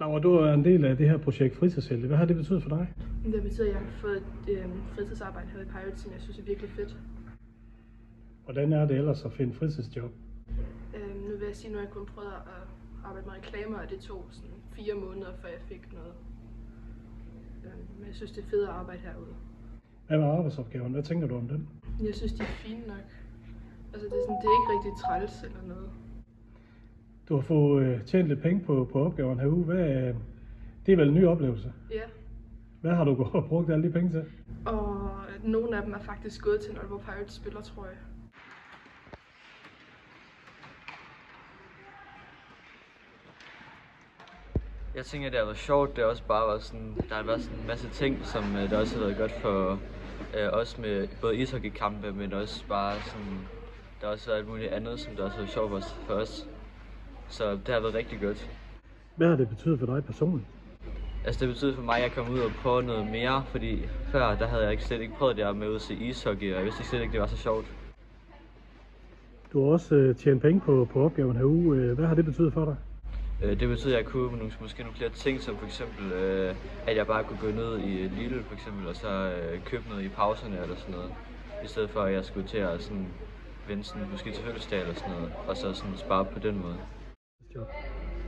Laura, du er en del af det her projekt Fritidshelte. Hvad har det betydet for dig? Det betyder, at jeg har fået et fritidsarbejde her i Pirates, som jeg synes er virkelig fedt. Hvordan er det ellers at finde fritidsjob? Nu vil jeg sige, at jeg kun prøvet at arbejde med reklamer, og det tog sådan 4 måneder, før jeg fik noget. Men jeg synes, det er fedt at arbejde herude. Hvad var arbejdsopgaven? Hvad tænker du om den? Jeg synes, de er fine nok. Altså, det er ikke rigtig træls eller noget. Du har fået tjent lidt penge på opgaven herude. Det er vel en ny oplevelse? Ja. Hvad har du brugt alle de penge til? Og nogle af dem er faktisk gået til Aalborg Pirates spiller, tror jeg. Jeg tænker, det har været sjovt. Det har også bare været sådan, der har været sådan en masse ting, som der også har været godt for os med både ishockeykampe, men også bare sådan, der har også været alt muligt andet, som der også har været sjovt for os. Så det har været rigtig godt. Hvad har det betydet for dig personligt? Altså det betyder for mig, at jeg kom ud og prøve noget mere, fordi før der havde jeg slet ikke prøvet det her med at se ishockey, og jeg vidste slet ikke, det var så sjovt. Du har også tjent penge på opgaven herude. Hvad har det betydet for dig? Det betyder, at jeg kunne måske nogle flere ting, som for eksempel, at jeg bare kunne gå ned i Lidl for eksempel, og så købe noget i pauserne eller sådan noget. I stedet for, at jeg skulle til at sådan, vente sådan, måske til fødselsdag eller sådan noget, og så sådan spare på den måde.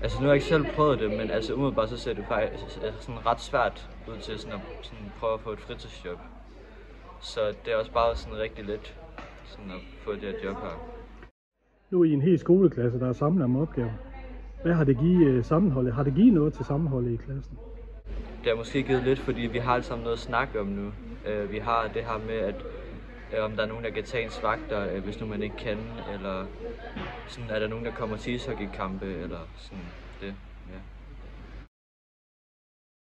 Altså nu har jeg ikke selv prøvet det, men altså umiddelbart så ser det faktisk sådan ret svært ud til sådan at sådan prøve at få et fritidsjob. Så det er også bare sådan rigtig let sådan at få det her job her. Nu er I en hel skoleklasse, der er samlet om opgaven. Hvad har det givet sammenholdet? Har det givet noget til sammenholdet i klassen? Det har måske givet lidt, fordi vi har alle sammen noget at snakke om nu. Vi har det her med, at om der er nogen, der kan tage ens vagter, hvis nu man ikke kan, eller sådan, er der nogen, der kommer til ishockeykampe, eller sådan det, ja.